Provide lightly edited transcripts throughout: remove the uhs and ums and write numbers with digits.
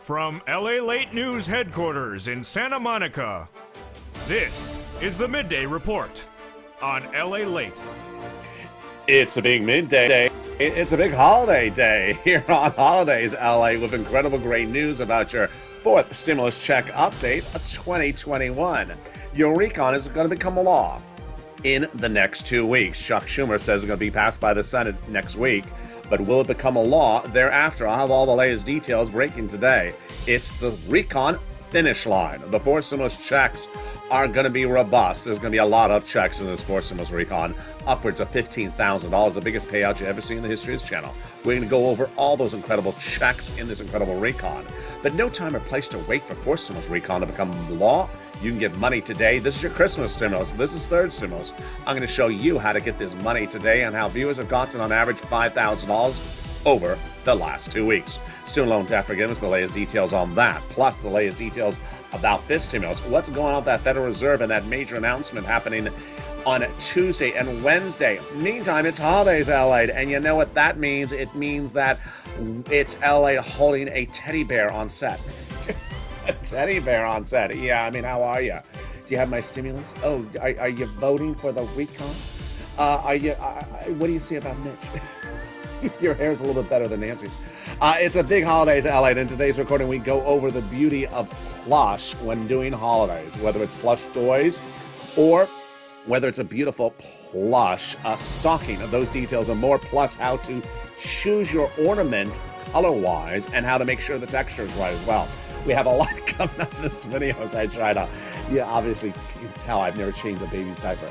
From LALATE News headquarters in Santa Monica, this is the Midday Report on LALATE. It's a big midday. It's a big holiday day here on Holidays LA with incredible great news about your fourth stimulus check update of 2021. Your RECON is going to become a law in the next 2 weeks. Chuck Schumer says it's going to be passed by the Senate next week, but will it become a law thereafter? I'll have all the latest details breaking today. It's the RECON finish line. The four stimulus checks are going to be robust. There's going to be a lot of checks in this four stimulus RECON, upwards of $15,000, the biggest payout you ever see in the history of this channel. We're going to go over all those incredible checks in this incredible RECON. But no time or place to wait for four stimulus RECON to become law. You can get money today. This is your Christmas stimulus. This is third stimulus. I'm going to show you how to get this money today and how viewers have gotten on average $5,000 over the last 2 weeks. Student loan debt forgiveness, the latest details on that, plus the latest details about this stimulus. What's going on with that Federal Reserve and that major announcement happening on Tuesday and Wednesday. Meantime, it's Holidays LA, and you know what that means? It means that it's LA holding a teddy bear on set. A teddy bear on set. Yeah, I mean, how are you? Do you have my stimulus? Oh, are you voting for the RECON? What do you see about Mitch? Your hair's a little bit better than Nancy's. It's a big Holidays LA, and in today's recording, we go over the beauty of plush when doing holidays, whether it's plush toys or whether it's a beautiful plush stocking. Those details and more, plus how to choose your ornament color-wise and how to make sure the texture is right as well. We have a lot coming up in this video as I try to, obviously you can tell I've never changed a baby's diaper.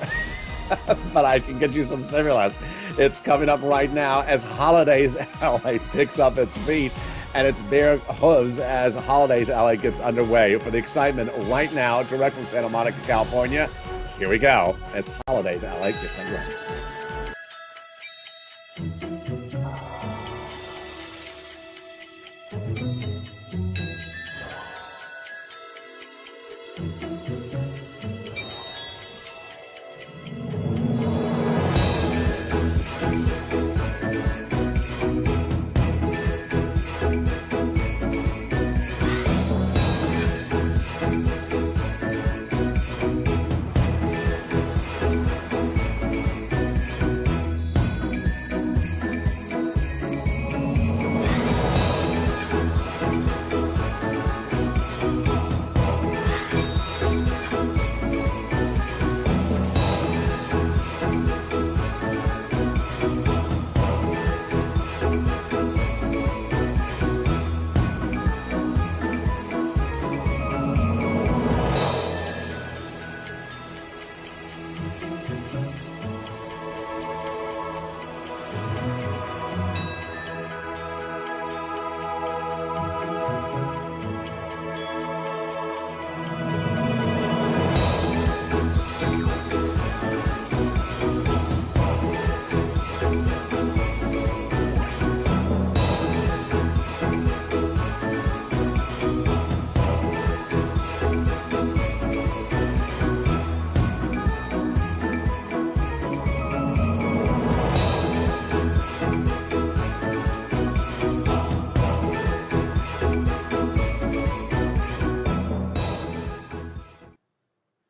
But I can get you some stimulus. It's coming up right now as Holidays LA picks up its feet and its bare hooves as Holidays LA gets underway. For the excitement right now, direct from Santa Monica, California, here we go as Holidays LA gets underway.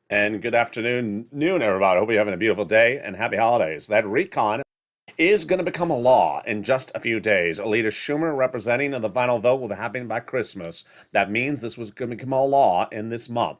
And good afternoon, everybody. Hope you're having a beautiful day and happy holidays. That RECON is going to become a law in just a few days. Leader Schumer representing, and the final vote will be happening by Christmas. That means this was going to become a law in this month.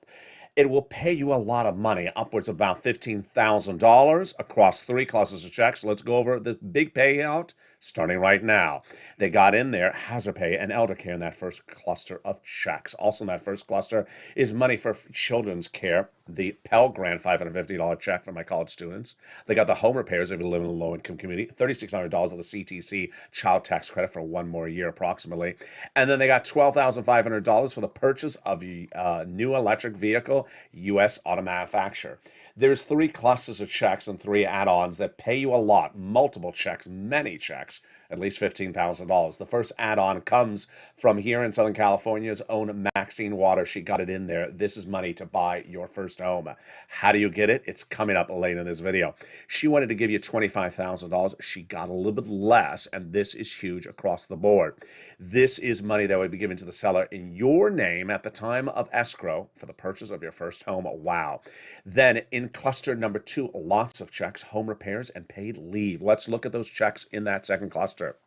It will pay you a lot of money, upwards of about $15,000 across three classes of checks. Let's go over the big payout starting right now. They got in there hazard pay and elder care in that first cluster of checks. Also in that first cluster is money for children's care, the Pell Grant $550 check for my college students. They got the home repairs if you live in a low-income community, $3,600 of the CTC child tax credit for one more year approximately. And then they got $12,500 for the purchase of a new electric vehicle, U.S. auto manufacturer. There's three clusters of checks and three add-ons that pay you a lot, multiple checks, many checks, at least $15,000. The first add-on comes from here in Southern California's own Maxine Water. She got it in there. This is money to buy your first home. How do you get it? It's coming up later in this video. She wanted to give you $25,000. She got a little bit less, and this is huge across the board. This is money that would be given to the seller in your name at the time of escrow for the purchase of your first home. Wow. Then in cluster number 2, lots of checks, home repairs, and paid leave. Let's look at those checks in that second cluster.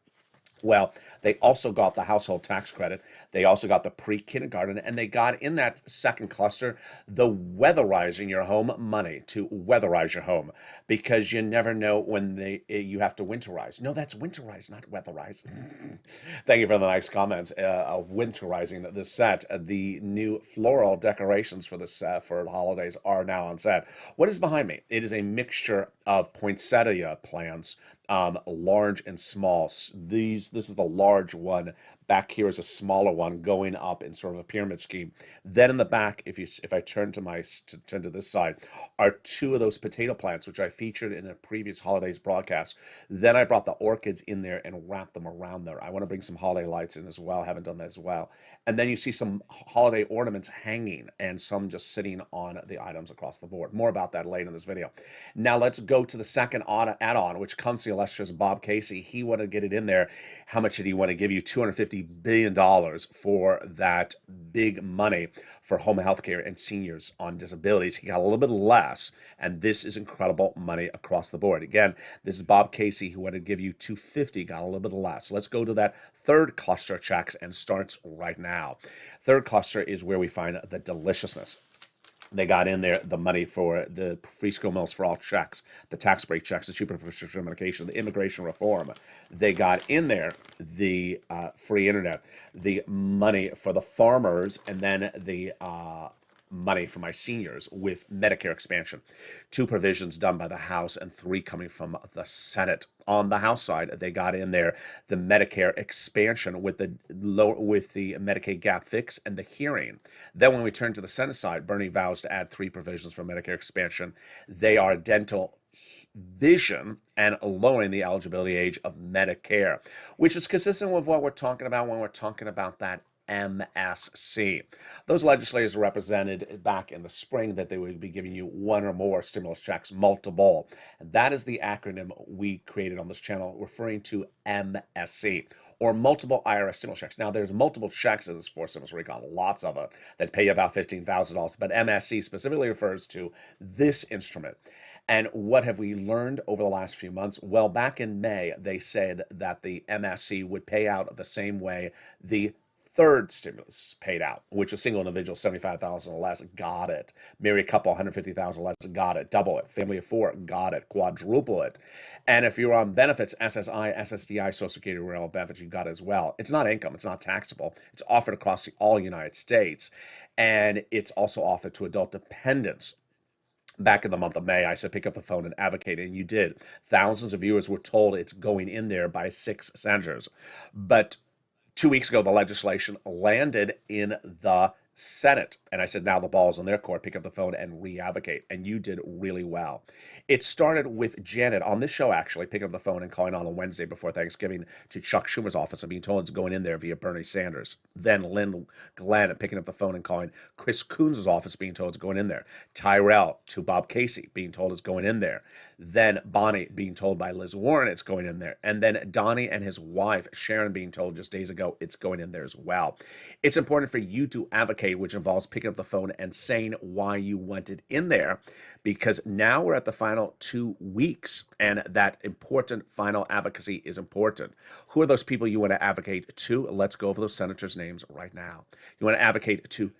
Well, they also got the household tax credit. They also got the pre-kindergarten, and they got in that second cluster the weatherizing your home money to weatherize your home, because you never know when you have to winterize. No, that's winterize, not weatherize. Thank you for the nice comments. Winterizing this set. The new floral decorations for this set for the holidays are now on set. What is behind me? It is a mixture of poinsettia plants, large and small. This is the large one. Back here is a smaller one going up in sort of a pyramid scheme. Then in the back, if I turn to this side, are 2 of those potato plants, which I featured in a previous holidays broadcast. Then I brought the orchids in there and wrapped them around there. I want to bring some holiday lights in as well. Haven't done that as well. And then you see some holiday ornaments hanging and some just sitting on the items across the board. More about that later in this video. Now let's go to the second add-on, which comes to the illustrious Bob Casey. He wanted to get it in there. How much did he want to give you? $250 billion for that big money for home health care and seniors on disabilities. He got a little bit less, and this is incredible money across the board. Again, this is Bob Casey, who wanted to give you $250, got a little bit less. Let's go to that third cluster of checks, and starts right now. Third cluster is where we find the deliciousness. They got in there the money for the free school meals for all checks, the tax break checks, the cheaper prescription medication, the immigration reform. They got in there the free internet, the money for the farmers, and then the money for my seniors with Medicare expansion. 2 provisions done by the House and 3 coming from the Senate. On the House side, they got in there the Medicare expansion with the Medicaid gap fix and the hearing. Then when we turn to the Senate side, Bernie vows to add 3 provisions for Medicare expansion. They are dental, vision, and lowering the eligibility age of Medicare, which is consistent with what we're talking about when we're talking about that MSC. Those legislators represented back in the spring that they would be giving you 1 or more stimulus checks, multiple. And that is the acronym we created on this channel, referring to MSC, or multiple IRS stimulus checks. Now, there's multiple checks in this for stimulus recon, lots of it, that pay about $15,000, but MSC specifically refers to this instrument. And what have we learned over the last few months? Well, back in May, they said that the MSC would pay out the same way the third stimulus paid out, which a single individual, $75,000 or less, got it. Married couple, $150,000 or less, got it. Double it. Family of 4, got it. Quadruple it. And if you're on benefits, SSI, SSDI, Social Security, rural benefits, you got it as well. It's not income. It's not taxable. It's offered across all United States. And it's also offered to adult dependents. Back in the month of May, I said, pick up the phone and advocate, and you did. Thousands of viewers were told it's going in there by 6 senators. But 2 weeks ago, the legislation landed in the Senate. And I said, now the ball's in their court. Pick up the phone and re-advocate. And you did really well. It started with Janet on this show, actually, picking up the phone and calling on a Wednesday before Thanksgiving to Chuck Schumer's office and being told it's going in there via Bernie Sanders. Then Lynn Glenn picking up the phone and calling Chris Coons' office, being told it's going in there. Tyrell to Bob Casey, being told it's going in there. Then Bonnie being told by Liz Warren it's going in there. And then Donnie and his wife, Sharon, being told just days ago it's going in there as well. It's important for you to advocate, which involves picking up the phone and saying why you want it in there, because now we're at the final 2 weeks, and that important final advocacy is important. Who are those people you want to advocate to? Let's go over those senators' names right now. You want to advocate to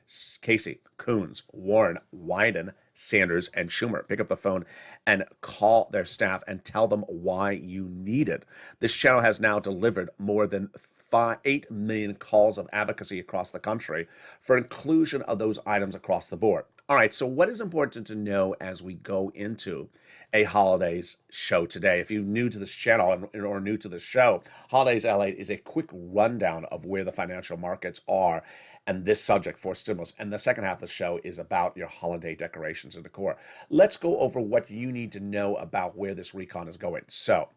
Casey, Coons, Warren, Wyden, Sanders, and Schumer. Pick up the phone and call their staff and tell them why you need it. This channel has now delivered more than 8 million calls of advocacy across the country for inclusion of those items across the board. All right, so what is important to know as we go into a holidays show today? If you're new to this channel or new to the show, Holidays LA is a quick rundown of where the financial markets are and this subject for stimulus. And the second half of the show is about your holiday decorations and decor. Let's go over what you need to know about where this recon is going. So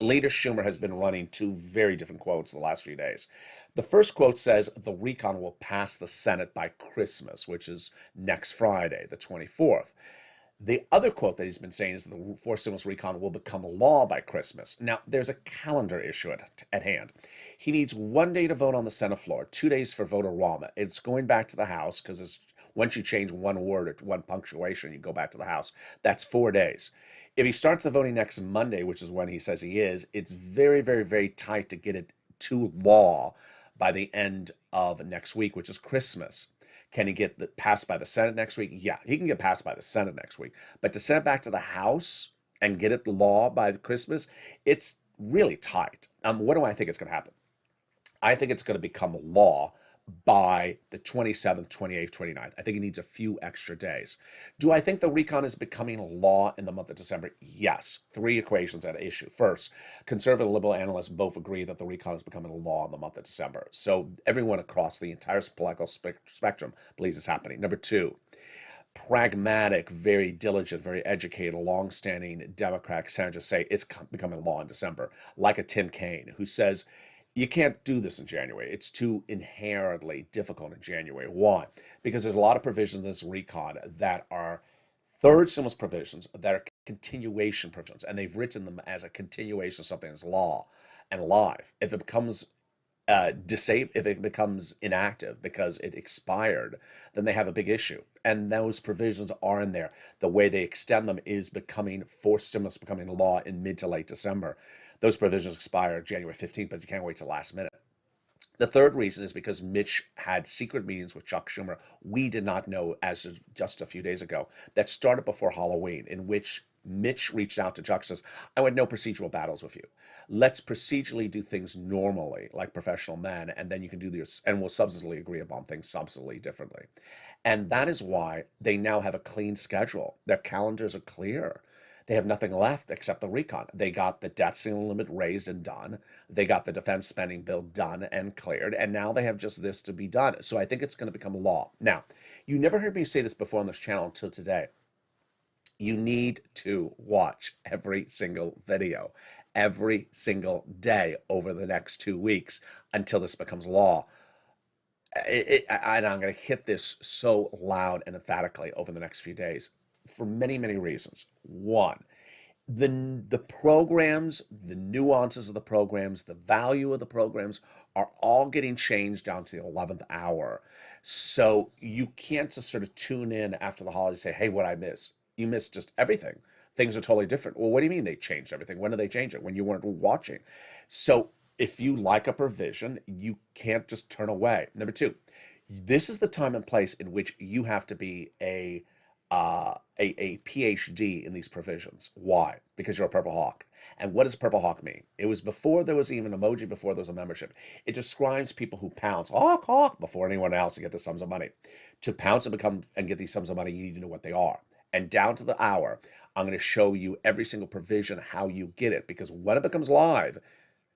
Leader Schumer has been running two very different quotes the last few days. The first quote says the recon will pass the Senate by Christmas, which is next Friday, the 24th. The other quote that he's been saying is the forced stimulus recon will become law by Christmas. Now, there's a calendar issue at hand. He needs 1 day to vote on the Senate floor, 2 days for voter enrollment. It's going back to the House because it's once you change one word or one punctuation, you go back to the House. That's 4 days. If he starts the voting next Monday, which is when he says he is, it's very, very, very tight to get it to law by the end of next week, which is Christmas. Can he get passed by the Senate next week? Yeah, he can get passed by the Senate next week. But to send it back to the House and get it law by Christmas, it's really tight. What do I think is going to happen? I think it's going to become law by the 27th, 28th, 29th. I think it needs a few extra days. Do I think the recon is becoming law in the month of December? Yes. Three equations at issue. First, conservative and liberal analysts both agree that the recon is becoming a law in the month of December. So everyone across the entire political spectrum believes it's happening. Number two, pragmatic, very diligent, very educated, long-standing Democratic senators say it's becoming law in December, like a Tim Kaine, who says you can't do this in January. It's too inherently difficult in January. Why? Because there's a lot of provisions in this recon that are third stimulus provisions that are continuation provisions, and they've written them as a continuation of something that's law and live. If it becomes if it becomes inactive because it expired, then they have a big issue. And those provisions are in there. The way they extend them is becoming forced stimulus, becoming law in mid to late December. Those provisions expire January 15th, but you can't wait till last minute. The third reason is because Mitch had secret meetings with Chuck Schumer we did not know as of just a few days ago that started before Halloween, in which Mitch reached out to Chuck and says, I want no procedural battles with you. Let's procedurally do things normally, like professional men, and then you can do this, and we'll substantively agree upon things substantively differently. And that is why they now have a clean schedule. Their calendars are clear. They have nothing left except the recon. They got the debt ceiling limit raised and done. They got the defense spending bill done and cleared. And now they have just this to be done. So I think it's going to become law. Now, you never heard me say this before on this channel until today. You need to watch every single video every single day over the next 2 weeks until this becomes law. And I'm going to hit this so loud and emphatically over the next few days for many, many reasons. One, the programs, the nuances of the programs, the value of the programs are all getting changed down to the 11th hour. So you can't just sort of tune in after the holidays and say, hey, what I miss? You missed just everything. Things are totally different. Well, what do you mean they changed everything? When did they change it? When you weren't watching. So if you like a provision, you can't just turn away. Number two, this is the time and place in which you have to be a PhD in these provisions. Why? Because you're a Purple Hawk. And what does Purple Hawk mean? It was before there was even emoji, before there was a membership. It describes people who pounce, hawk, hawk, before anyone else to get the sums of money. To pounce and get these sums of money, you need to know what they are. And down to the hour, I'm going to show you every single provision, how you get it. Because when it becomes live,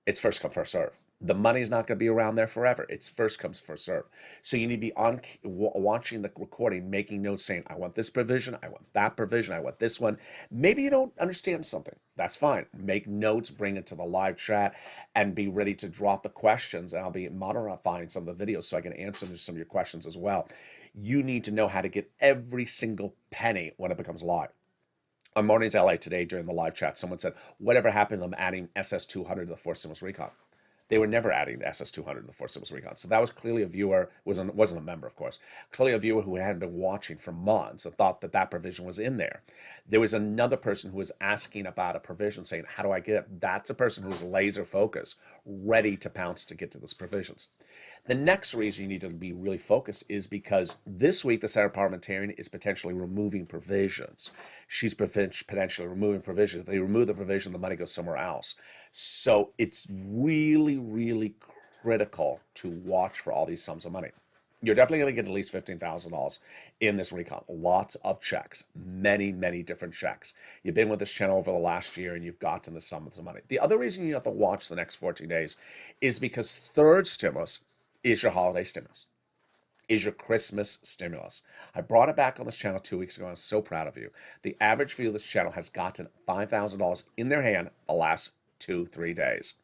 it's first come, first serve. The money's not going to be around there forever. It's first comes, first serve. So you need to be on watching the recording, making notes saying, I want this provision, I want that provision, I want this one. Maybe you don't understand something. That's fine. Make notes, bring it to the live chat, and be ready to drop the questions. And I'll be modifying some of the videos so I can answer some of your questions as well. You need to know how to get every single penny when it becomes live. On Mornings LA today during the live chat, someone said, whatever happened to them adding SS200 to the forced stimulus recon? They were never adding the SS200 to the forced stimulus recon. So that was clearly a viewer, wasn't a member, of course, clearly a viewer who hadn't been watching for months and thought that that provision was in there. There was another person who was asking about a provision saying, how do I get it? That's a person who's laser focused, ready to pounce to get to those provisions. The next reason you need to be really focused is because this week the Senate parliamentarian is potentially removing provisions. She's potentially removing provisions. If they remove the provision, the money goes somewhere else. So it's really, really critical to watch for all these sums of money. You're definitely going to get at least $15,000 in this recon. Lots of checks, many, many different checks. You've been with this channel over the last year and you've gotten the sums of money. The other reason you have to watch the next 14 days is because third stimulus is your holiday stimulus, is your Christmas stimulus. I brought it back on this channel 2 weeks ago. I'm so proud of you. The average viewer of this channel has gotten $5,000 in their hand the last 2-3 days.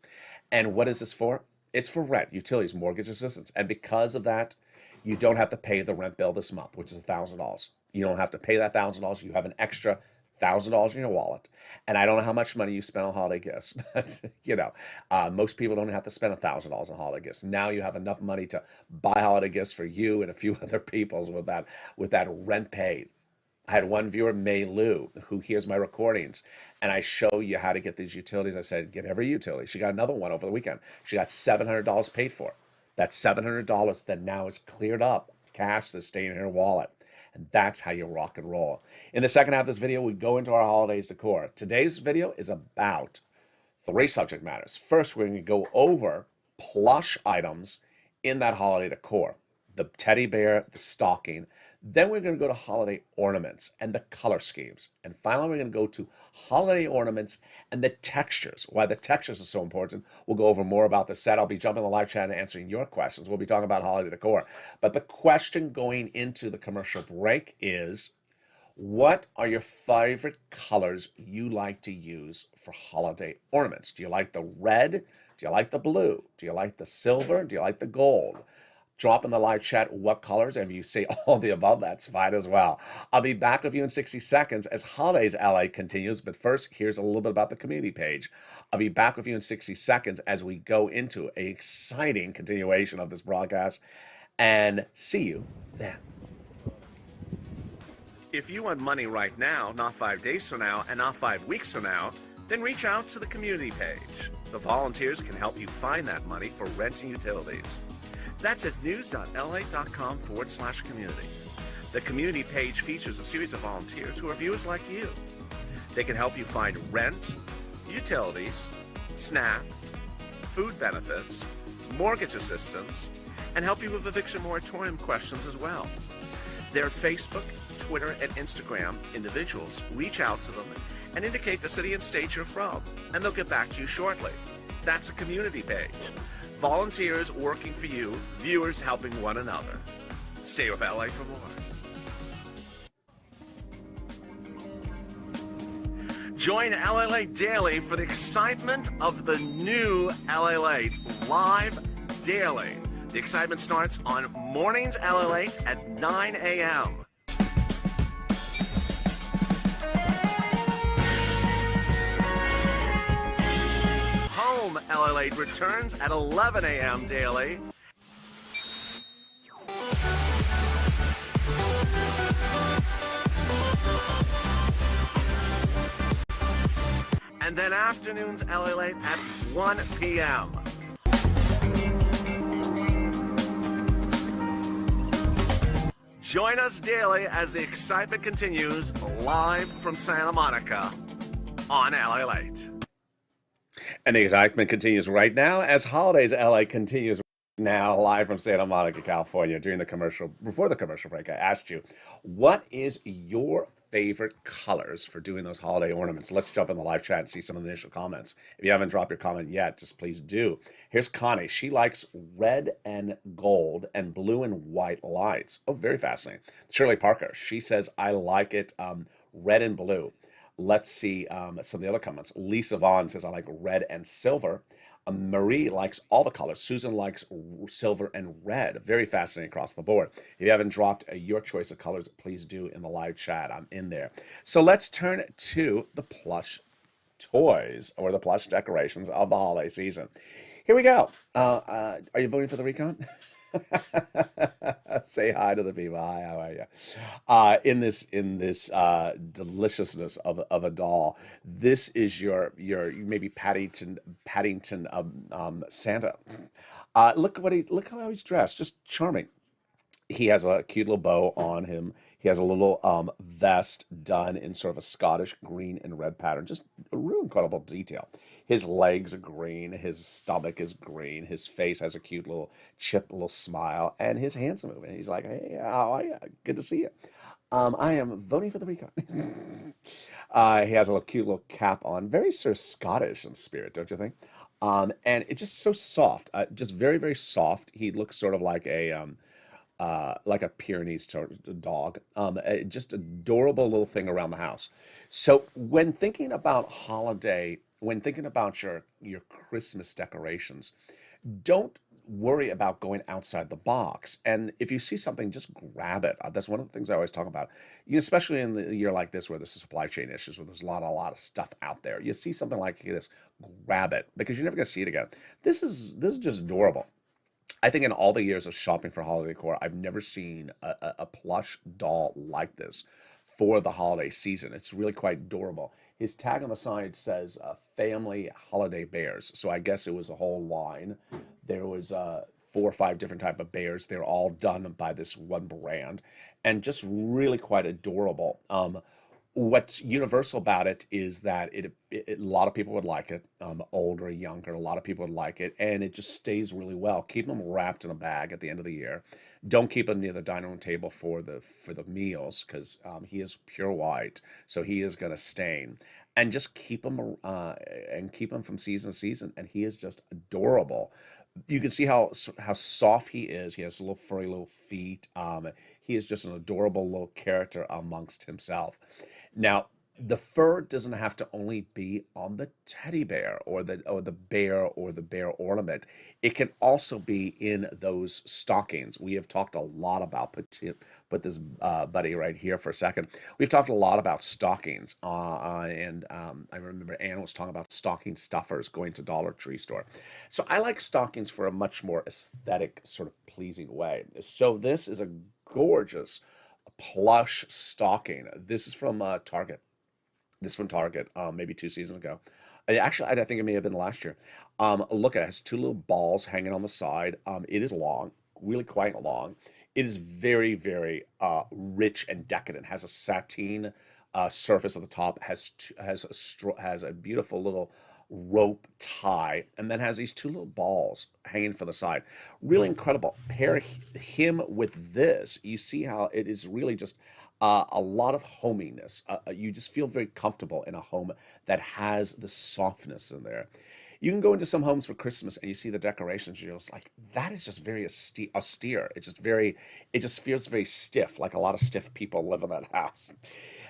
And what is this for? It's for rent, utilities, mortgage assistance. And because of that, you don't have to pay the rent bill this month, which is $1,000. You don't have to pay that $1,000. You have an extra $1,000 in your wallet. And I don't know how much money you spend on holiday gifts, but most people don't have to spend $1,000 on holiday gifts. Now you have enough money to buy holiday gifts for you and a few other people's with that rent paid. I had one viewer, May Lou, who hears my recordings, and I show you how to get these utilities. I said, get every utility. She got another one over the weekend. She got $700 paid for. That $700 that now is cleared up, cash that's staying in her wallet. And that's how you rock and roll. In the second half of this video, we go into our holidays decor. Today's video is about 3 subject matters. First, we're going to go over plush items in that holiday decor. The teddy bear, the stocking. Then we're going to go to holiday ornaments and the color schemes. And finally, we're going to go to holiday ornaments and the textures. Why the textures are so important. We'll go over more about the set. I'll be jumping in the live chat and answering your questions. We'll be talking about holiday decor. But the question going into the commercial break is, what are your favorite colors you like to use for holiday ornaments? Do you like the red? Do you like the blue? Do you like the silver? Do you like the gold? Drop in the live chat what colors, and if you say all the above, that's fine as well. I'll be back with you in 60 seconds as Holidays LA continues, but first, here's a little bit about the community page. I'll be back with you in 60 seconds as we go into an exciting continuation of this broadcast, and see you then. If you want money right now, not 5 days from now, and not 5 weeks from now, then reach out to the community page. The volunteers can help you find that money for rent and utilities. That's at news.la.com/community. The community page features a series of volunteers who are viewers like you. They can help you find rent, utilities, SNAP, food benefits, mortgage assistance, and help you with eviction moratorium questions as well. Their Facebook, Twitter, and Instagram individuals reach out to them and indicate the city and state you're from, and they'll get back to you shortly. That's a community page. Volunteers working for you, viewers helping one another. Stay with LA for more. Join LALATE Daily for the excitement of the new LALATE live daily. The excitement starts on mornings LALATE at 9 a.m. Home LALATE returns at 11 a.m. daily. And then afternoons LALATE at 1 p.m. Join us daily as the excitement continues live from Santa Monica on LALATE. And the excitement continues right now as Holidays LA continues now live from Santa Monica, California. Before the commercial break, I asked you, what is your favorite colors for doing those holiday ornaments? Let's jump in the live chat and see some of the initial comments. If you haven't dropped your comment yet, just please do. Here's Connie. She likes red and gold and blue and white lights. Oh, very fascinating. Shirley Parker. She says, I like it red and blue. Let's see some of the other comments. Lisa Vaughn says, I like red and silver. Marie likes all the colors. Susan likes silver and red. Very fascinating across the board. If you haven't dropped your choice of colors, please do in the live chat. I'm in there. So let's turn to the plush toys or the plush decorations of the holiday season. Here we go. Are you voting for the RECON? Say hi to the people. Hi, how are you? In this deliciousness of a doll, this is your maybe Paddington Santa. Look how he's dressed, just charming. He has a cute little bow on him. He has a little vest done in sort of a Scottish green and red pattern. Just a real incredible detail. His legs are green. His stomach is green. His face has a cute little chip, little smile, and his hands are moving. He's like, "Hey, how are you? Good to see you." I am voting for the RECON. He has a cute little cap on, very sort of Scottish in spirit, don't you think? And it's just so soft, just very, very soft. He looks sort of like a Pyrenees dog. Just adorable little thing around the house. So when thinking about holiday when thinking about your Christmas decorations, don't worry about going outside the box. And if you see something, just grab it. That's one of the things I always talk about. Especially in the year like this, where there's supply chain issues, where there's a lot of stuff out there. You see something like this, grab it because you're never going to see it again. This is just adorable. I think in all the years of shopping for holiday decor, I've never seen a plush doll like this for the holiday season. It's really quite adorable. His tag on the side says "Family Holiday Bears," so I guess it was a whole line. There was 4 or 5 different type of bears. They're all done by this one brand, and just really quite adorable. What's universal about it is that a lot of people would like it, older, younger, a lot of people would like it, and it just stays really well. Keep them wrapped in a bag at the end of the year. Don't keep them near the dining room table for the meals because he is pure white, so he is going to stain. And just keep him from season to season, and he is just adorable. You can see how soft he is. He has little furry little feet. He is just an adorable little character amongst himself. Now, the fur doesn't have to only be on the teddy bear or the bear ornament. It can also be in those stockings. We have talked a lot about put this buddy right here for a second. We've talked a lot about stockings, and I remember Ann was talking about stocking stuffers going to Dollar Tree store. So I like stockings for a much more aesthetic, sort of pleasing way. So this is a gorgeous plush stocking. This is from Target. This from Target, maybe 2 seasons ago. Actually, I think it may have been last year. Look at it. It has 2 little balls hanging on the side. It is long, really quite long. It is very, very rich and decadent. Has a sateen surface at the top. Has a beautiful little rope tie, and then has these 2 little balls hanging from the side. Really incredible. Pair him with this. You see how it is really just a lot of hominess. You just feel very comfortable in a home that has the softness in there. You can go into some homes for Christmas and you see the decorations. You're just like, that is just very austere. It just feels very stiff, like a lot of stiff people live in that house.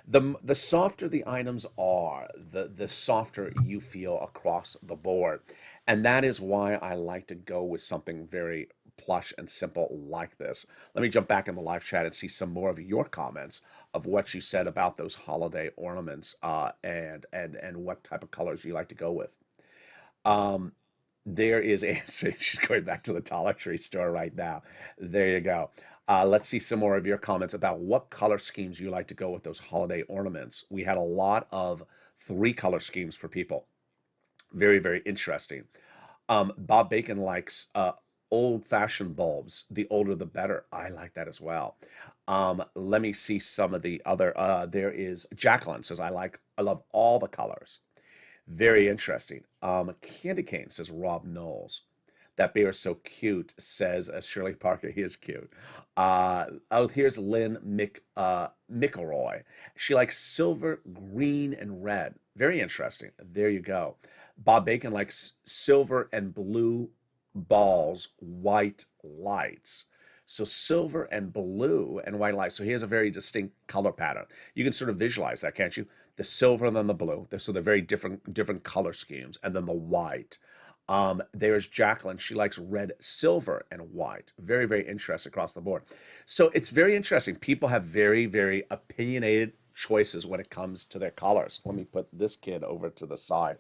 The softer the items are, the softer you feel across the board. And that is why I like to go with something very plush and simple like this. Let me jump back in the live chat and see some more of your comments of what you said about those holiday ornaments, and what type of colors you like to go with. Um, there is Anne she's going back to the Dollar Tree store right now. There you go. Let's see some more of your comments about what color schemes you like to go with those holiday ornaments. We had a lot of 3 color schemes for people. Very, very interesting. Bob Bacon likes old-fashioned bulbs. The older, the better. I like that as well. Let me see some of the other. There is Jacqueline says, I love all the colors. Very interesting. Candy Cane says Rob Knowles. That bear is so cute, says Shirley Parker. He is cute. Here's Lynn McElroy. She likes silver, green, and red. Very interesting. There you go. Bob Bacon likes silver and blue balls, white lights. So silver and blue and white lights. So he has a very distinct color pattern. You can sort of visualize that, can't you? The silver and then the blue. So they're very different color schemes. And then the white. There's Jacqueline. She likes red, silver, and white. Very, very interesting across the board. So it's very interesting. People have very, very opinionated choices when it comes to their colors. Let me put this kid over to the side.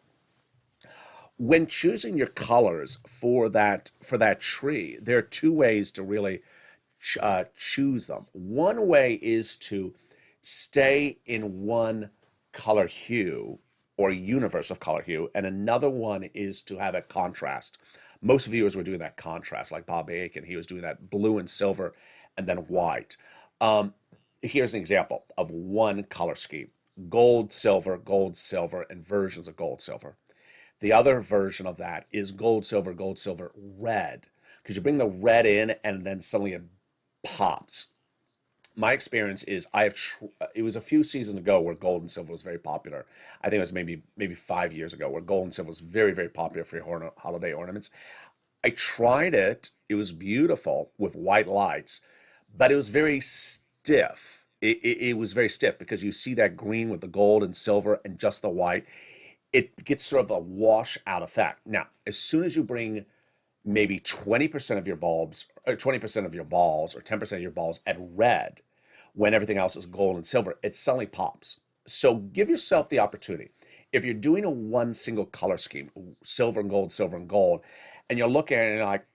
When choosing your colors for that tree, there are 2 ways to really choose them. One way is to stay in one color hue or universe of color hue, and another one is to have a contrast. Most viewers were doing that contrast, like Bob Bacon. He was doing that blue and silver and then white. Here's an example of one color scheme: gold, silver, and versions of gold, silver. The other version of that is gold, silver, red, because you bring the red in and then suddenly it pops. My experience is it was a few seasons ago where gold and silver was very popular. I think it was maybe 5 years ago where gold and silver was very, very popular for your holiday ornaments. I tried it. It was beautiful with white lights, but it was very stiff. It was very stiff because you see that green with the gold and silver and just the white. it gets sort of a wash out effect. Now, as soon as you bring maybe 20% of your bulbs, or 20% of your balls, or 10% of your balls at red, when everything else is gold and silver, it suddenly pops. So give yourself the opportunity. If you're doing a one single color scheme, silver and gold, and you're looking at it and you're like,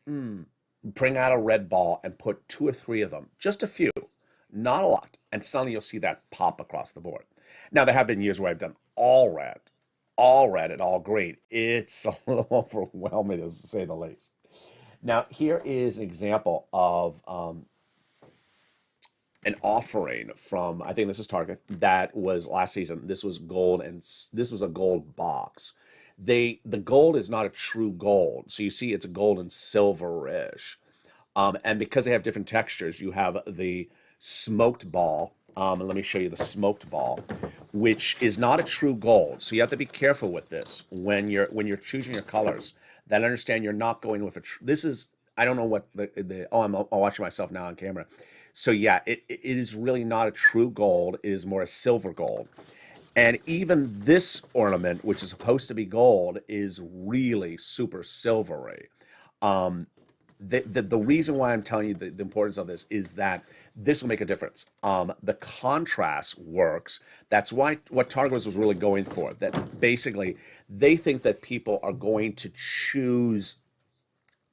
bring out a red ball and put 2 or 3 of them, just a few, not a lot, and suddenly you'll see that pop across the board. Now, there have been years where I've done all red and all green. It's a little overwhelming, to say the least. Now, here is an example of an offering from, I think this is Target, that was last season. This was gold, and this was a gold box. The gold is not a true gold, so you see it's gold and silverish. And because they have different textures, you have the smoked ball. And let me show you the smoked ball, which is not a true gold. So you have to be careful with this when you're choosing your colors. That understand you're not going with this is, I don't know what I'm watching myself now on camera. So yeah, it is really not a true gold. It is more a silver gold. And even this ornament, which is supposed to be gold, is really super silvery. The reason why I'm telling you the importance of this is that this will make a difference. The contrast works. That's what Target was really going for. That basically they think that people are going to choose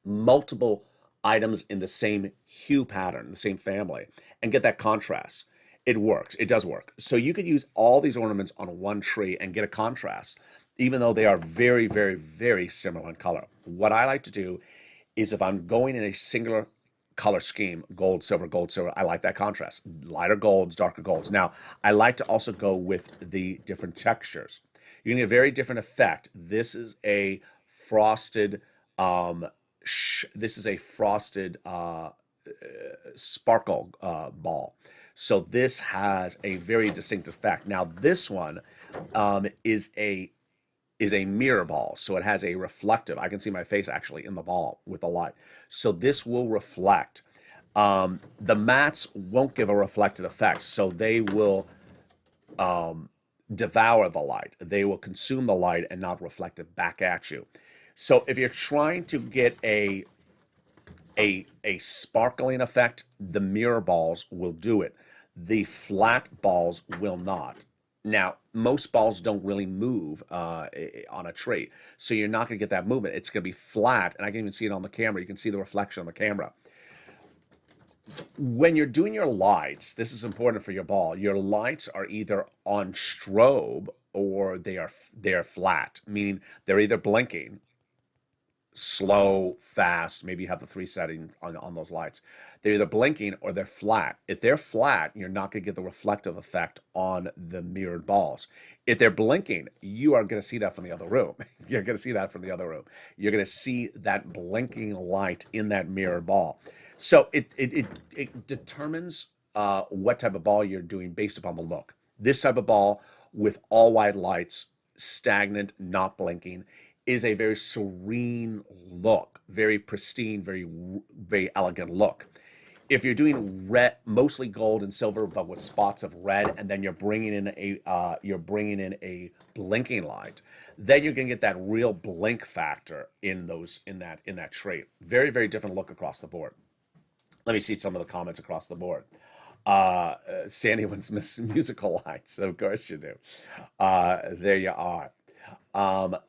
multiple items in the same hue pattern, the same family, and get that contrast. It works. It does work. So you could use all these ornaments on one tree and get a contrast, even though they are very, very, very similar in color. What I like to do is if I'm going in a singular color scheme, gold, silver, I like that contrast. Lighter golds, darker golds. Now, I like to also go with the different textures. You're gonna get a very different effect. This is a frosted, sparkle ball. So this has a very distinct effect. Now, this one is a mirror ball, so it has a reflective. I can see my face actually in the ball with the light. So this will reflect. The mats won't give a reflected effect, so they will devour the light. They will consume the light and not reflect it back at you. So if you're trying to get a sparkling effect, the mirror balls will do it. The flat balls will not. Now, most balls don't really move on a tree, so you're not going to get that movement. It's going to be flat, and I can even see it on the camera. You can see the reflection on the camera. When you're doing your lights, this is important for your ball. Your lights are either on strobe or they are flat, meaning they're either blinking, slow, fast. Maybe you have the 3 settings on those lights. They're either blinking or they're flat. If they're flat, you're not going to get the reflective effect on the mirrored balls. If they're blinking, you are going to see that from the other room. You're going to see that from the other room. You're going to see that blinking light in that mirrored ball. So it determines what type of ball you're doing based upon the look. This type of ball with all white lights, stagnant, not blinking, is a very serene look, very pristine, very, very elegant look. If you're doing red, mostly gold and silver, but with spots of red, and then you're bringing in a blinking light, then you're gonna get that real blink factor in that tree. Very, very different look across the board. Let me see some of the comments across the board. Sandy wants musical lights. Of course you do. There you are.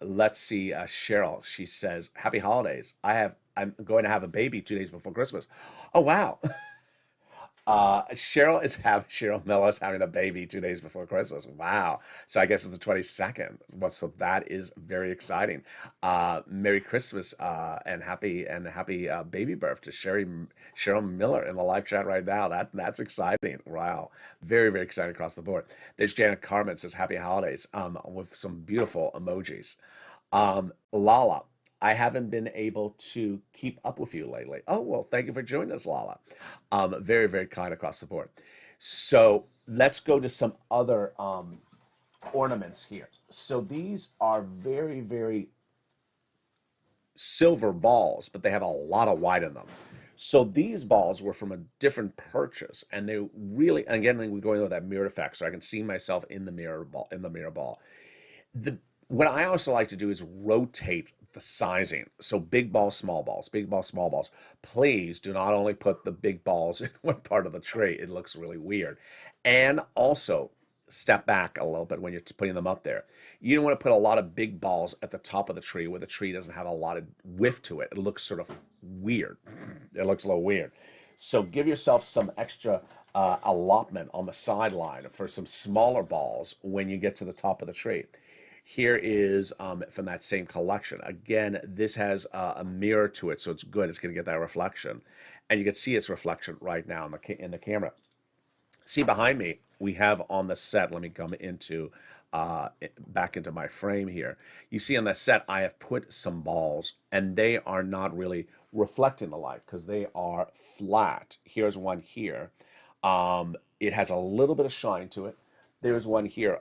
Let's see, Cheryl, she says, happy holidays. I'm going to have a baby 2 days before Christmas. Oh, wow. Cheryl Miller is having a baby 2 days before Christmas. Wow. So I guess it's the 22nd. Well, so that is very exciting. Merry Christmas, and happy baby birth to Cheryl Miller in the live chat right now. That's exciting. Wow. Very, very exciting across the board. There's Janet Carmen says happy holidays, with some beautiful emojis. Lala, I haven't been able to keep up with you lately. Oh, well, thank you for joining us, Lala. Very, very kind across the board. So let's go to some other ornaments here. So these are very, very silver balls, but they have a lot of white in them. So these balls were from a different purchase, and they really, and again, we're going with that mirror effect, so I can see myself in the mirror ball. What I also like to do is rotate the sizing. So big balls, small balls, big balls, small balls. Please do not only put the big balls in one part of the tree. It looks really weird. And also step back a little bit when you're putting them up there. You don't want to put a lot of big balls at the top of the tree where the tree doesn't have a lot of width to it. It looks sort of weird. It looks a little weird. So give yourself some extra allotment on the sideline for some smaller balls when you get to the top of the tree. Here is from that same collection. Again, this has a mirror to it, so it's good. It's going to get that reflection. And you can see its reflection right now in the camera. See behind me, we have on the set, let me come into back into my frame here. You see on the set, I have put some balls, and they are not really reflecting the light because they are flat. Here's one here. It has a little bit of shine to it. There's one here.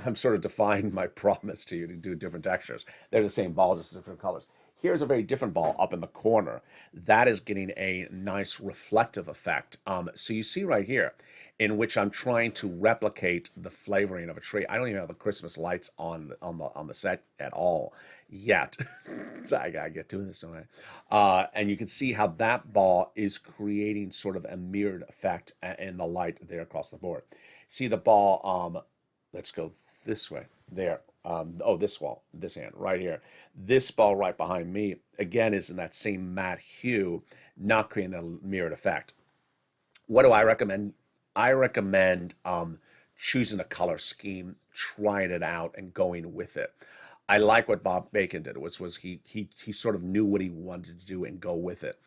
I'm sort of defying my promise to you to do different textures. They're the same ball, just different colors. Here's a very different ball up in the corner. That is getting a nice reflective effect. So you see right here, in which I'm trying to replicate the flavoring of a tree. I don't even have the Christmas lights on the set at all yet. I gotta get to this, don't I? And you can see how that ball is creating sort of a mirrored effect in the light there across the board. See the ball, let's go this way, there. Oh, this wall, this hand, right here. This ball right behind me, again, is in that same matte hue, not creating that mirrored effect. What do I recommend? I recommend choosing a color scheme, trying it out, and going with it. I like what Bob Bacon did, which was he sort of knew what he wanted to do and go with it.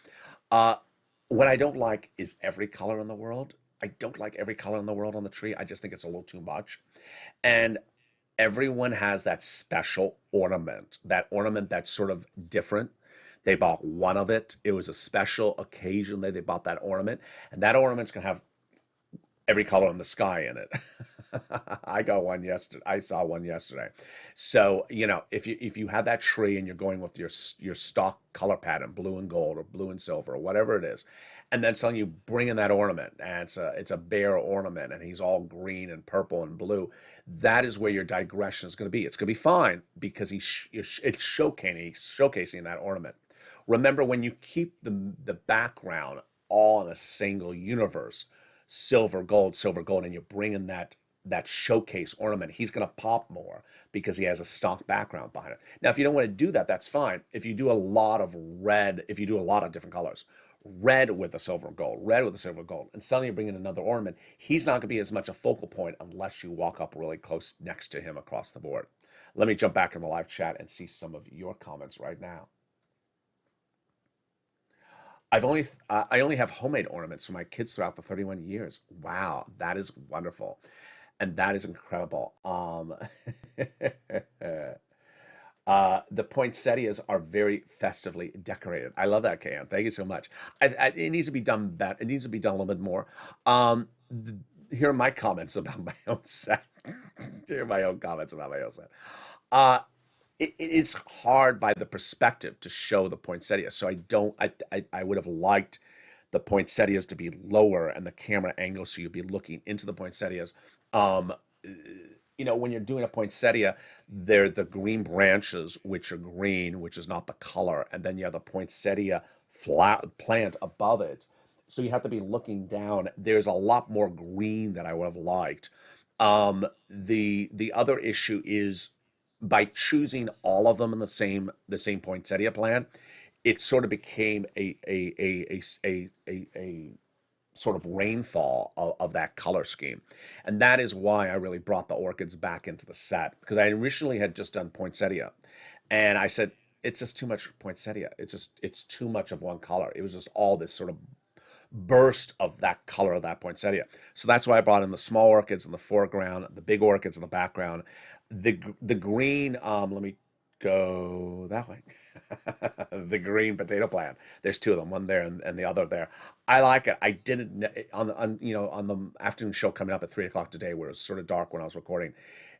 What I don't like is every color in the world. I don't like every color in the world on the tree. I just think it's a little too much. And everyone has that special ornament, that ornament that's sort of different. They bought one of it. It was a special occasion that they bought that ornament. And that ornament's going to have every color in the sky in it. I got one yesterday. I saw one yesterday. So, you know, if you have that tree and you're going with your stock color pattern, blue and gold or blue and silver or whatever it is, and then suddenly you bring in that ornament and it's a bear ornament and he's all green and purple and blue, that is where your digression is going to be. It's going to be fine because it's showcasing that ornament. Remember, when you keep the background all in a single universe, silver, gold, and you bring in that showcase ornament, he's going to pop more because he has a stock background behind it. Now, if you don't want to do that, that's fine. If you do a lot of red, if you do a lot of different colors, red with the silver and gold, red with the silver and gold, and suddenly you bring in another ornament, he's not going to be as much a focal point unless you walk up really close next to him across the board. Let me jump back in the live chat and see some of your comments right now. I only have homemade ornaments for my kids throughout the 31 years. Wow, that is wonderful. And that is incredible. The poinsettias are very festively decorated. I love that, Can. Thank you so much. It needs to be done better. It needs to be done a little bit more. Here are my comments about my own set. Here are my own comments about my own set. It is hard by the perspective to show the poinsettia. So I would have liked the poinsettias to be lower and the camera angle so you'd be looking into the poinsettias. You know, when you're doing a poinsettia, they're the green branches, which are green, which is not the color. And then you have the poinsettia plant above it. So you have to be looking down. There's a lot more green that I would have liked. The other issue is by choosing all of them in the same poinsettia plant, it sort of became a sort of rainfall of that color scheme. And that is why I really brought the orchids back into the set, because I originally had just done poinsettia. And I said, it's just too much poinsettia. It's too much of one color. It was just all this sort of burst of that color of that poinsettia. So that's why I brought in the small orchids in the foreground, the big orchids in the background. The green, let me go that way. The green potato plant. There's two of them, one there and the other there. I like it. I didn't on the afternoon show coming up at 3 o'clock today, where it was sort of dark when I was recording.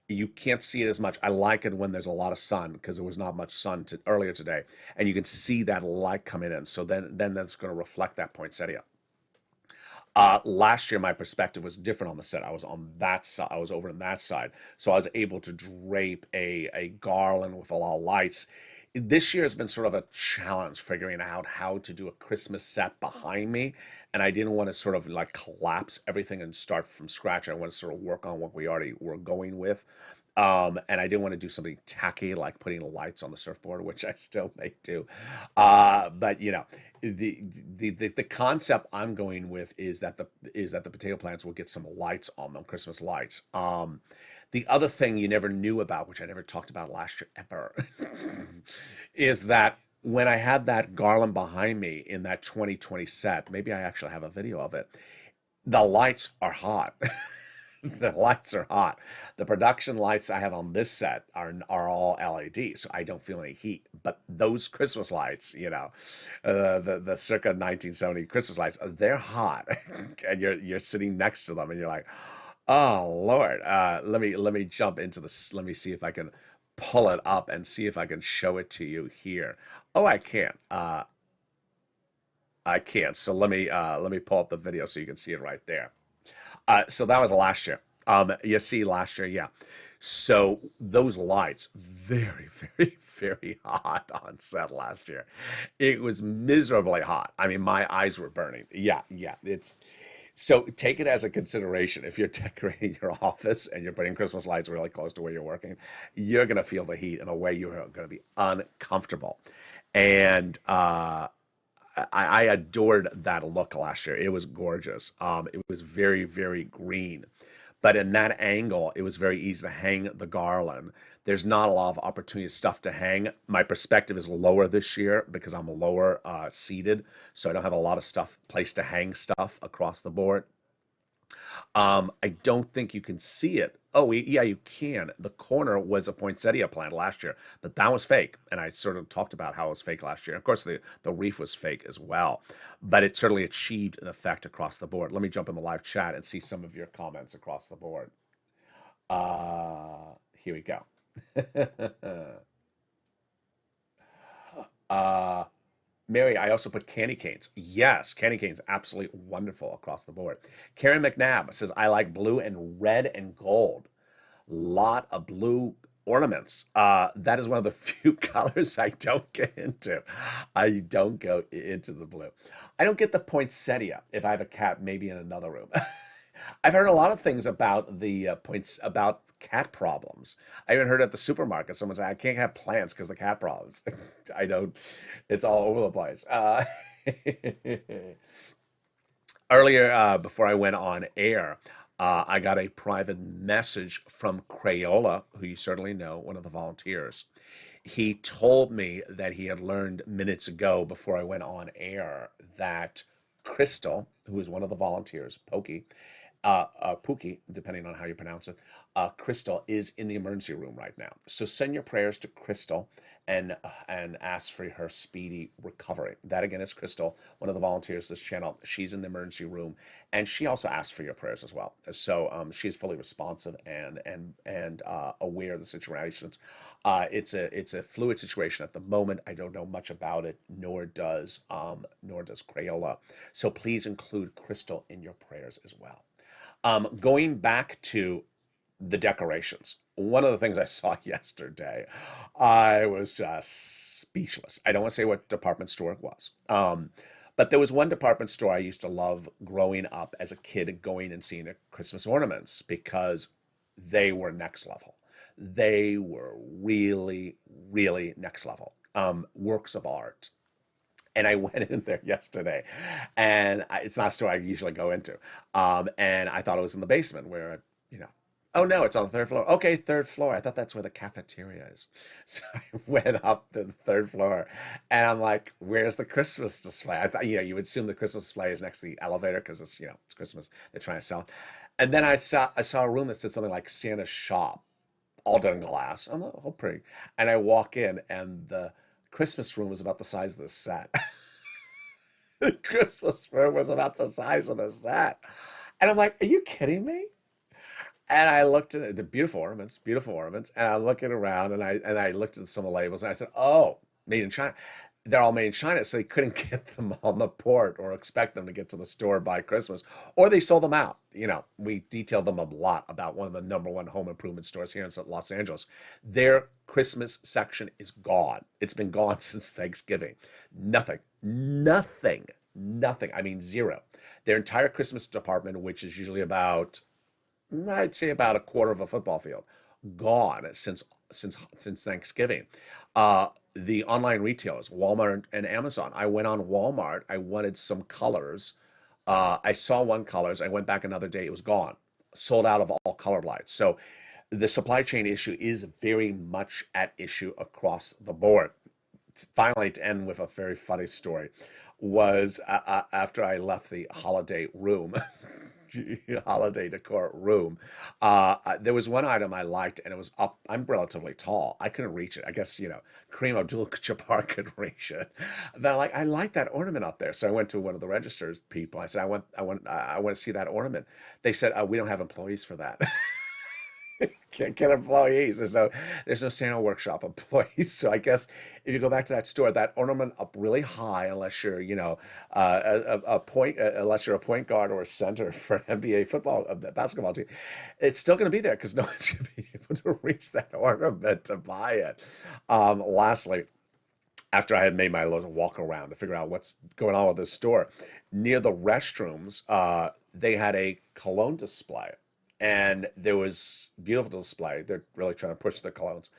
You can't see it as much. I like it when there's a lot of sun because there was not much sun earlier today, and you can see that light coming in. So then that's going to reflect that poinsettia. Last year, my perspective was different on the set. I was on that side. I was over on that side, so I was able to drape a garland with a lot of lights. This year has been sort of a challenge figuring out how to do a Christmas set behind me, and I didn't want to sort of like collapse everything and start from scratch. I want to sort of work on what we already were going with. And I didn't want to do something tacky like putting lights on the surfboard, which I still may do. But you know, the concept I'm going with is that the potato plants will get some lights on them, Christmas lights. The other thing you never knew about, which I never talked about last year ever, is that when I had that garland behind me in that 2020 set, maybe I actually have a video of it. The lights are hot. The lights are hot. The production lights I have on this set are all LED, so I don't feel any heat. But those Christmas lights, you know, the circa 1970 Christmas lights, they're hot, and you're sitting next to them, and you're like, oh Lord, let me jump into this. Let me see if I can pull it up and see if I can show it to you here. Oh, I can't. I can't. So let me pull up the video so you can see it right there. So that was last year. You see last year, yeah. So those lights, very, very, very hot on set last year. It was miserably hot. I mean, my eyes were burning. Yeah, yeah. So take it as a consideration. If you're decorating your office and you're putting Christmas lights really close to where you're working, you're gonna feel the heat in a way you're gonna be uncomfortable. And I adored that look last year. It was gorgeous. It was very, very green. But in that angle, it was very easy to hang the garland. There's not a lot of opportunity stuff to hang. My perspective is lower this year because I'm lower seated, so I don't have a lot of stuff place to hang stuff across the board. I don't think you can see it. Oh, yeah, you can. The corner was a poinsettia plant last year, but that was fake. And I sort of talked about how it was fake last year. Of course, the reef was fake as well, but it certainly achieved an effect across the board. Let me jump in the live chat and see some of your comments across the board. Here we go. uh, Mary, I also put candy canes. Yes, candy canes, absolutely wonderful across the board. Karen McNabb says, I like blue and red and gold. Lot of blue ornaments. That is one of the few colors I don't get into. I don't go into the blue. I don't get the poinsettia if I have a cat, maybe in another room. I've heard a lot of things about the points about cat problems. I even heard at the supermarket someone say, I can't have plants because of the cat problems. I don't, it's all over the place. Earlier, before I went on air, I got a private message from Crayola, who you certainly know, one of the volunteers. He told me that he had learned minutes ago before I went on air that Crystal, who is one of the volunteers, Pookie, depending on how you pronounce it, Crystal is in the emergency room right now. So send your prayers to Crystal and ask for her speedy recovery. That again is Crystal, one of the volunteers this channel. She's in the emergency room, and she also asked for your prayers as well. So she's fully responsive and aware of the situations. It's a fluid situation at the moment. I don't know much about it, nor does Crayola. So please include Crystal in your prayers as well. Going back to the decorations, one of the things I saw yesterday, I was just speechless. I don't want to say what department store it was, but there was one department store I used to love growing up as a kid, going and seeing the Christmas ornaments because they were next level. They were really, really next level, works of art. And I went in there yesterday, and it's not a store I usually go into. And I thought it was in the basement where, oh no, it's on the third floor. Okay, third floor. I thought that's where the cafeteria is. So I went up to the third floor, and I'm like, where's the Christmas display? I thought, you would assume the Christmas display is next to the elevator because it's Christmas. They're trying to sell it. And then I saw a room that said something like Santa's shop, all done in glass. I'm like, oh, pretty. And I walk in, and the Christmas room was about the size of the set. The Christmas room was about the size of the set. And I'm like, are you kidding me? And I looked at the beautiful ornaments, and I'm looking around, and I looked at some of the labels, and I said, oh, made in China. they're all made in China, so they couldn't get them on the port or expect them to get to the store by Christmas, or they sold them out. We detailed them a lot about one of the number one home improvement stores here in Los Angeles. Their Christmas section is gone. It's been gone since Thanksgiving. Nothing, nothing, nothing. I mean, zero. Their entire Christmas department, which is usually about, I'd say about a quarter of a football field, gone since Thanksgiving. The online retailers, Walmart and Amazon. I went on Walmart. I wanted some colors. I saw one colors. I went back another day. It was gone, sold out of all color lights. So the supply chain issue is very much at issue across the board. Finally, to end with a very funny story, was after I left the holiday room. Holiday decor room. There was one item I liked, and it was up. I'm relatively tall. I couldn't reach it. I guess, Kareem Abdul-Jabbar could reach it. Then I like that ornament up there. So I went to one of the registers people. I said, I want to see that ornament. They said, we don't have employees for that. Can't get employees. There's no Santa workshop employees. So I guess if you go back to that store, that ornament up really high, unless you're, unless you're a point guard or a center for an NBA football, basketball team, it's still going to be there because no one's going to be able to reach that ornament to buy it. Lastly, after I had made my little walk around to figure out what's going on with this store, near the restrooms, they had a cologne display. And there was beautiful display. They're really trying to push the colognes.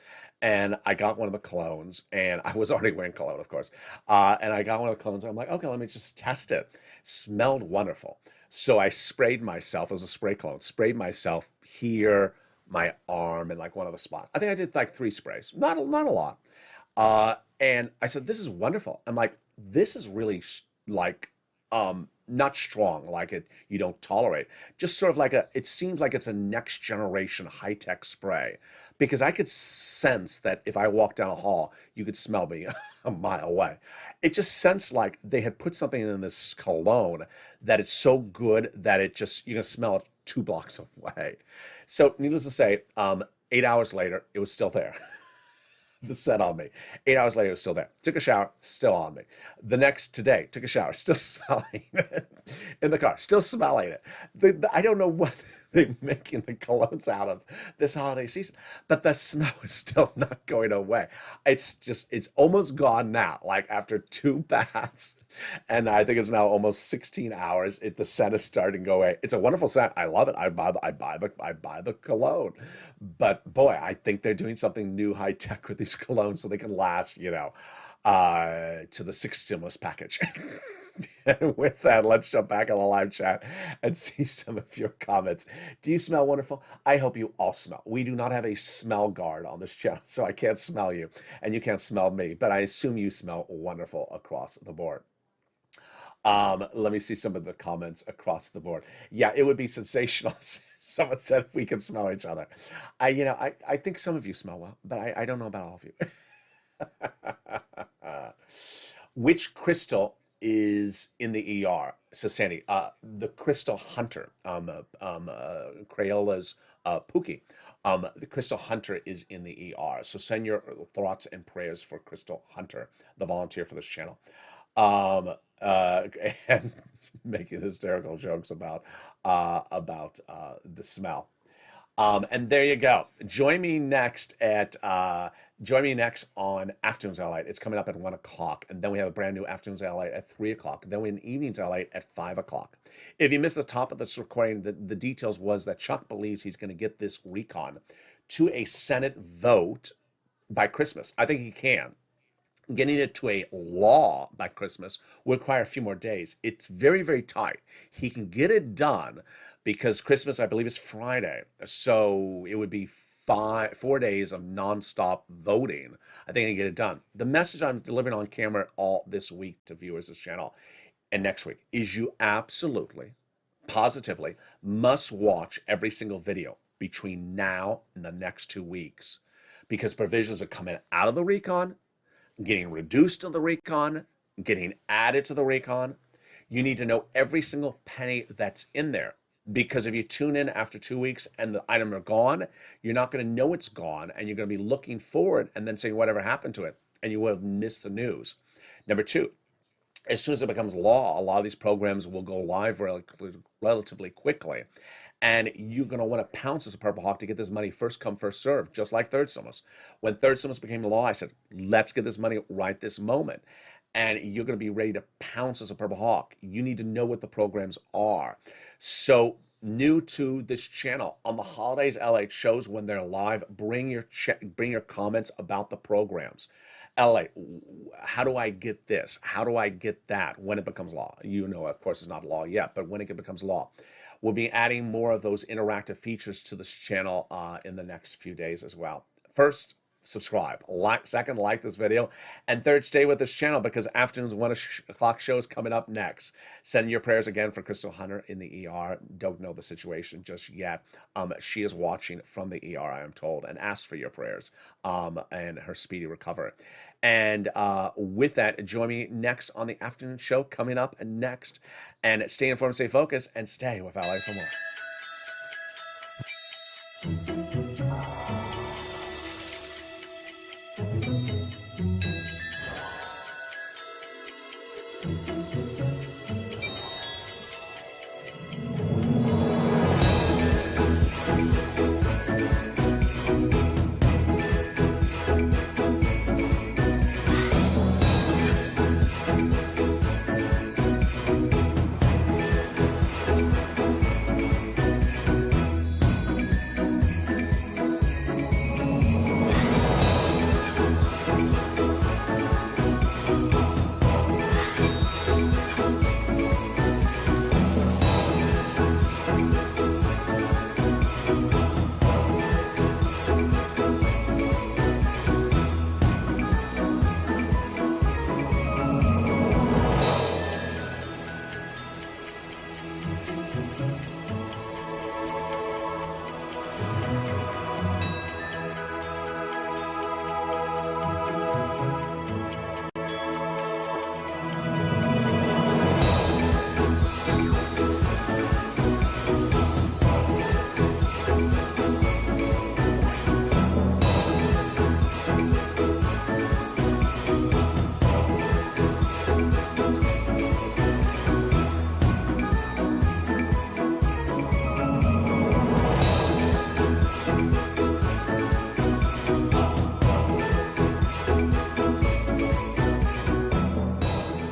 And I got one of the colognes, and I was already wearing cologne, of course. And I got one of the colognes, and I'm like, okay, let me just test it. Smelled wonderful. So I sprayed myself, it was a spray cologne, sprayed myself here, my arm, and like one of the spots. I think I did like 3 sprays, not a lot. And I said, this is wonderful. I'm like, this is really not strong, like you don't tolerate, just sort of like it seems like it's a next generation high-tech spray, because I could sense that if I walked down a hall, you could smell me a mile away. It just sensed like they had put something in this cologne that it's so good that it just, you can smell it 2 blocks away. So needless to say, 8 hours later, it was still there. The scent on me. 8 hours later, it was still there. Took a shower, still on me. The next today, took a shower, still smelling it. In the car, still smelling it. I don't know what they're making the colognes out of this holiday season, but the smell is still not going away. It's almost gone now. Like after 2 baths, and I think it's now almost 16 hours. The scent is starting to go away. It's a wonderful scent. I love it. I buy the cologne. But boy, I think they're doing something new, high tech with these colognes so they can last, to the 6th stimulus package. And with that, let's jump back on the live chat and see some of your comments. Do you smell wonderful? I hope you all smell. We do not have a smell guard on this channel, so I can't smell you, and you can't smell me, but I assume you smell wonderful across the board. Let me see some of the comments across the board. Yeah, it would be sensational. Someone said we can smell each other. I think some of you smell well, but I don't know about all of you. Which crystal is in the ER? So Sandy, the Crystal Hunter, Crayola's Pookie. The Crystal Hunter is in the ER. So send your thoughts and prayers for Crystal Hunter, the volunteer for this channel. And making hysterical jokes about the smell. And there you go. Join me next on Afternoons LALATE. It's coming up at 1 o'clock, and then we have a brand new Afternoons LALATE at 3 o'clock. Then we have an Evenings LALATE at 5 o'clock. If you missed the top of this recording, the details was that Chuck believes he's going to get this recon to a Senate vote by Christmas. I think he can. Getting it to a law by Christmas will require a few more days. It's very, very tight. He can get it done because Christmas, I believe, is Friday. So it would be 4 days of nonstop voting. I think I can get it done. The message I'm delivering on camera all this week to viewers of this channel and next week is you absolutely, positively must watch every single video between now and the next 2 weeks, because provisions are coming out of the recon, getting reduced to the recon, getting added to the recon. You need to know every single penny that's in there, because if you tune in after 2 weeks and the items are gone, you're not going to know it's gone, and you're going to be looking forward and then saying whatever happened to it, and you will have missed the news. Number two, as soon as it becomes law, a lot of these programs will go live relatively quickly. And you're going to want to pounce as a Purple Hawk to get this money first come, first serve, just like third stimulus. When third stimulus became law, I said, let's get this money right this moment. And you're going to be ready to pounce as a Purple Hawk. You need to know what the programs are. So, new to this channel, on the holidays, LA shows when they're live, bring your comments about the programs. LA, how do I get this? How do I get that when it becomes law? You know, of course, it's not law yet, but when it becomes law. We'll be adding more of those interactive features to this channel in the next few days as well. First, subscribe. Second, like this video. And third, stay with this channel because afternoon's 1 o'clock show is coming up next. Send your prayers again for Crystal Hunter in the ER. Don't know the situation just yet. She is watching from the ER, I am told, and ask for your prayers and her speedy recovery. And with that, join me next on the afternoon show coming up next. And stay informed, stay focused, and stay with LA for more.